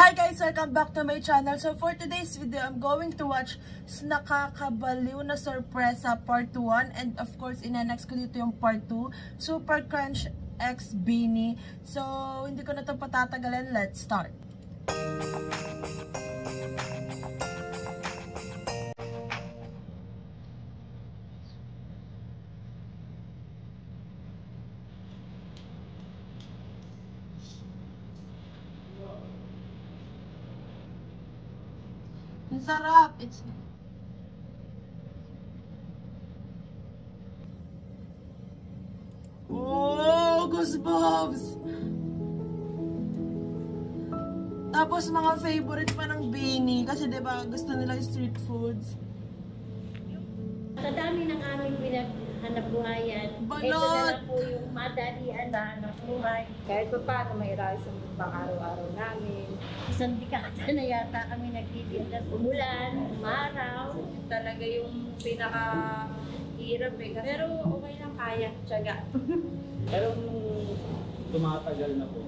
Hi guys! Welcome back to my channel. So for today's video, I'm going to watch nakakabaliw na sorpresa part 1. And of course, ina-next ko dito yung part 2. Super Crunch X Beanie. So, hindi ko na ito patatagalin. Let's start! Ang sarap! It's... Oh! Goosebumps! Tapos mga favorite pa ng Beanie kasi diba gusto nila yung street foods. Sa dami ng aming pinaghanap buhayan, ito na lang po yung madalian na hanap buhay. Kahit pa paano may rise sa pang-araw-araw namin. Isang dekada na yata kami nagtitinda. Umulan, umaraw. Talaga yung pinaka-hirap eh. Pero okay lang, kaya, tiyaga. Pero nung tumatagal na po,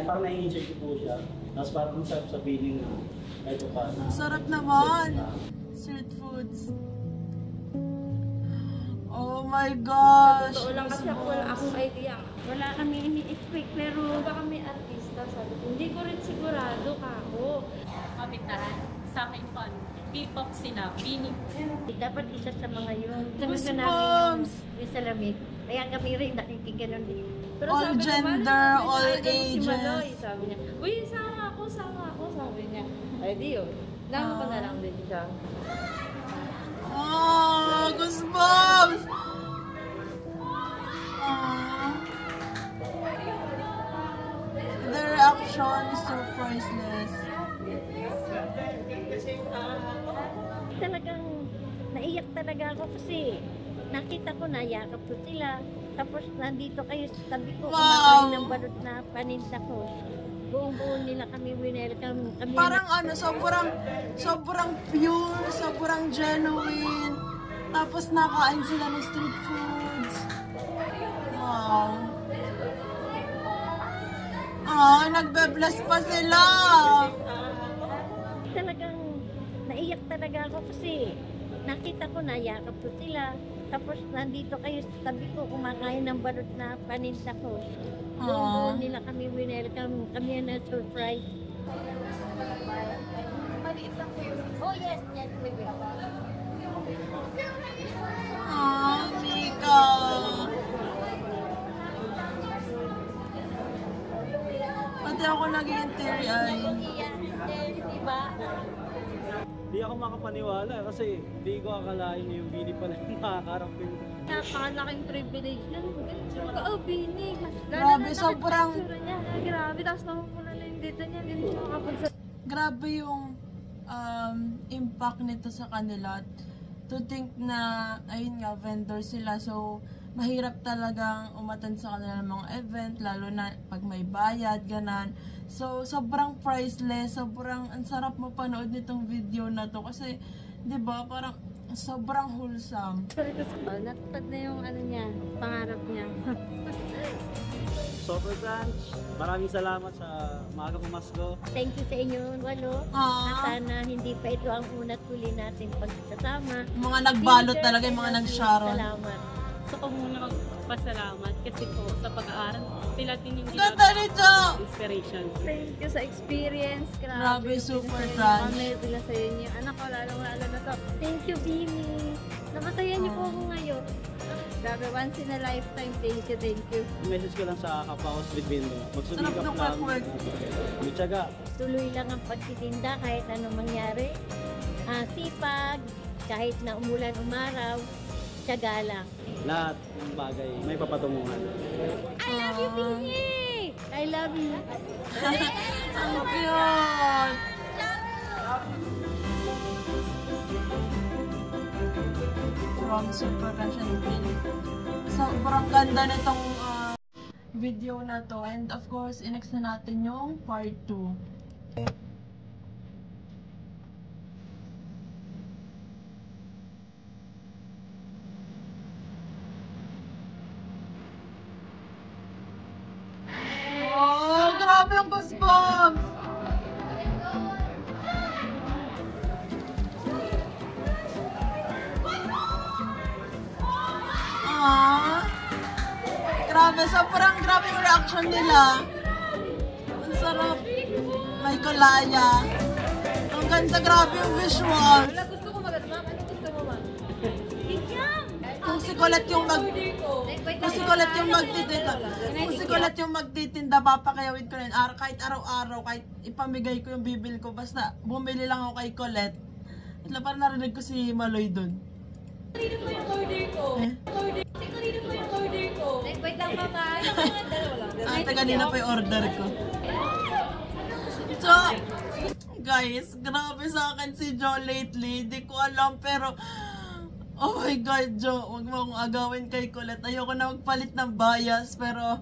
parang na-enjoy ko po siya. Tapos parang sarap sa feeling na ito pa na... Sarap naman! Street foods. Oh my gosh! Totoo lang kasi ako, wala akong idea. Wala kami ini-expect pero Baka may artista, sabi ko. Hindi ko rin sigurado kako. Kapitan, sa akin fun. P-pop sina, Beanie. dapat isa sa mga yun. Goosebumps! Yung salamig. Kaya kami rin nakikaganon din. Pero All sabi ko, gender, "Paano all may idol si ages." Maloy?" Sabi niya, uy, sama ako, sabi niya. Ay, di yun. Lama ko na lang din siya. Oh! Goosebumps! The reaction is so priceless. Talagang naiyak talaga ako kasi nakita ko na yakap ko sila. Tapos nandito kayo sa tabi ko, kumakain ng balot na paninda ko. Buong-buo nila kami winelcome. Kami Parang sobrang pure, sobrang genuine. Tapos nakain sila ng street foods. Wow. Ah, nagbe-bless pa sila. talagang naiyak talaga ako kasi nakita ko na yakap ko sila. Tapos nandito kayo sa tabi ko, kumakain ng balot na paninda ko. Buong-buo nila kami winelcome. Kami na surprise. Maliit lang po yun. Oh yes, we will. Ah, Mika. Pati ako naging teary-eye. Diba? Hindi ako makapaniwala kasi hindi ko akalain yung Beanie pala yung makakarap yung... Napakalaking privilege yan. Oh, Beanie. Grabe, sobrang... Grabe, tapos namumula na yung dito niya. Hindi siya makapagsalita. Grabe yung impact nito sa kanila. To think na, ayun nga, vendor sila. So, mahirap talagang umatan sa kanila ng mga event, lalo na pag may bayad, ganan. So, sobrang priceless, sobrang, ang sarap mapanood nitong video na to. Kasi, di ba, parang sobrang wholesome. Natupad na yung ano niya, pangarap niya. Super Crunch, maraming salamat sa maaga pumasko. Thank you sa inyo, Walo. At sana hindi pa ito ang una't huli natin pagsasama. Mga nagbalot talaga, yung mga nag-sharon. Salamat. Gusto ko muna magpasalamat kasi po sa pag-aaral, sila din yung Ganda nito! inspiration. Thank you sa experience. Grabe, Super Crunch. Crunch. Kami bila sa inyo. Anak ko, lalo na to. Thank you, Beanie. Nakasaya niyo po ako ngayon. Grabe, once in a lifetime. Thank you. Message ko lang sa kapwa ko Street Vendor. Magsumikap Sarap ng lang. work. Magtyaga. Tuloy lang ang pagtitinda kahit anong mangyari. Sipag, kahit na umulan, umaraw, tiyaga lang. Lahat ng bagay may papatunguhan. I love you, Beanie! I love you. Ang cute! From Super Crunch and Beanie. Sobrang ganda nitong video na to. And of course, inext na natin yung part 2. Grabe ang goosebumps! Grabe, sobrang grabe yung reaction nila. Ang sarap. May kulaya. Ang ganda, grabe yung visuals. Gusto ko maganda, ma'am. Ano gusto mo, ma'am? Kung si Colette yung magtitinda, papakayawin ko rin. Kahit araw-araw, kahit ipamigay ko yung bibil ko, basta bumili lang ako kay Colette. At parang narinig ko si Maloy dun. Kanina pa yung order ko. Kanina pa yung order ko. Wait lang, mama. Kanina pa yung order ko. So, guys, grabe sa akin si Jo lately. Di ko alam, pero oh my God, Jo, huwag mo akong agawin kay Colette. Ayoko na magpalit ng bias, pero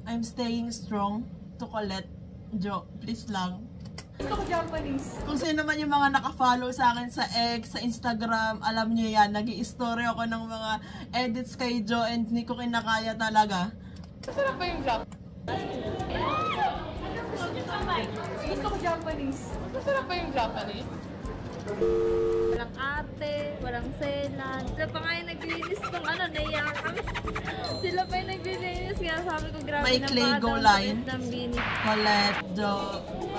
I'm staying strong to Colette. Jo, please lang. Gusto ko Japanese. Kung sino man yung mga nakafollow sa akin sa X, sa Instagram, alam nyo yan, nag-i-story ako ng mga edits kay Jo and hindi ko kinakaya talaga. Masarap ba yung vlog? Gusto ko Japanese. Masarap ba yung Japanese? Walang ate, walang selan. Sila pa nga yung naglinis kung ano, naiyak kami. Sila pa yung naglinis. Kaya sabi ko, grabe May na clay baka go daw line. sakit ng bini. Colette, Jo,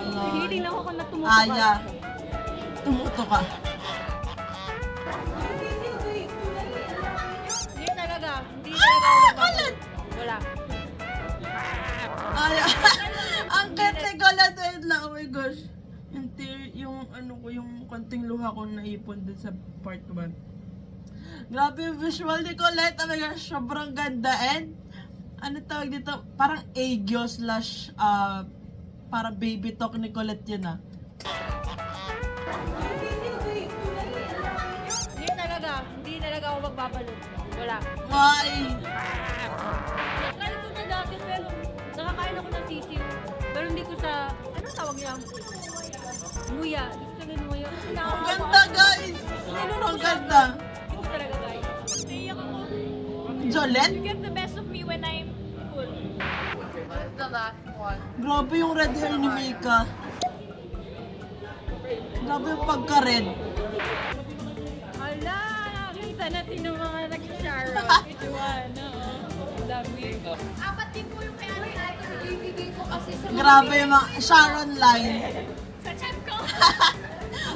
Hindi lang ako na tumutok. Aya. Tumuto ka. Hindi talaga. Hindi talaga ako Colette! Wala. Aya. Ang cute ni Colette. Wait lang, oh my gosh. Yung ano ko, yung konting luha ko naipon dun sa part 1. Grabe yung visual ni Colette. Oh my gosh, sobrang ganda. And, ano tawag dito? Parang Aegyo slash, parang baby talk ni Colette yun ah. Hindi talaga ako magbabalot. Wala. Why? Kaya ko na dati pero nakakain ako ng sisiw. Pero hindi ko sa, ano tawag niya? Muya. Hindi ko sa ganun muya. Ang ganda guys! Ang ganda! Hindi ko talaga guys. Naiyak ako. Jolette? You get the best of me when I'm full. What's the last one? Grabe yung red hair ni Mika. Grabe yung pagka-red. Ala! Nakita na sino mga nag-share. Which one? Dami. Apat din po yung kaya natin. Ibigay ko kasi sa Grabe yung mga Sharon line. sa chat ko.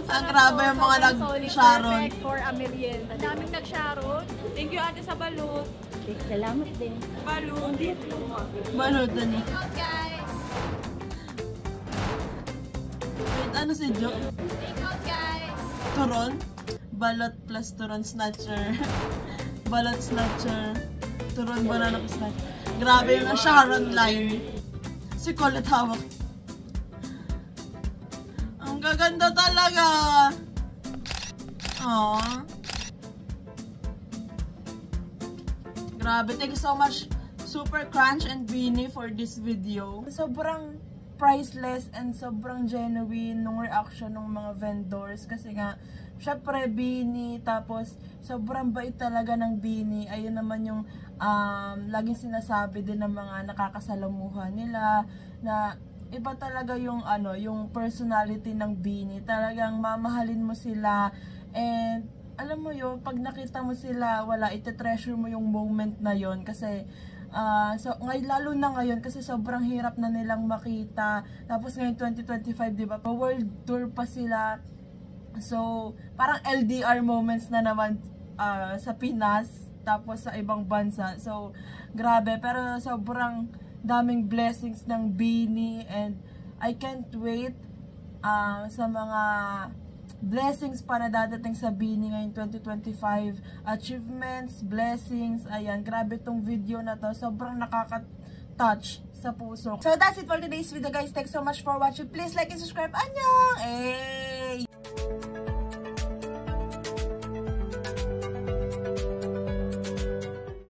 Ang grabe yung mga nag-Sharon. Perfect for a merienda. Daming nag-Sharon. Thank you ate sa balut. Salamat din. Balut. Balutan niya. Guys. Wait, ano si Jo? Thank you guys. Turon? Balot plus turon snatcher. Balot snatcher. Turon banana snatcher. Grabe yung Sharon line. Si Colette hawak. Ang gaganda talaga. Aww. Grabe, thank you so much Super Crunch and Beanie for this video. Sobrang priceless and sobrang genuine nung reaction ng mga vendors kasi nga syempre Beanie, tapos sobrang bait talaga ng Beanie. Ayun naman yung laging sinasabi din ng mga nakakasalamuha nila na iba talaga yung ano, yung personality ng Beanie. Talagang mamahalin mo sila and alam mo yun, pag nakita mo sila, wala, ite-treasure mo yung moment na yon kasi so ngayon, lalo na ngayon kasi sobrang hirap na nilang makita. Tapos ngayon 2025, 'di ba? Pa-world tour pa sila. So, parang LDR moments na naman sa Pinas tapos sa ibang bansa. So, grabe, pero sobrang daming blessings ng Beanie and I can't wait sa mga blessings pa na dadating sa Beanie ngayon 2025. Achievements, blessings, ayan, grabe tong video na to. Sobrang nakaka-touch sa puso. So that's it for today's video guys. Thanks so much for watching. Please like and subscribe. Annyeong!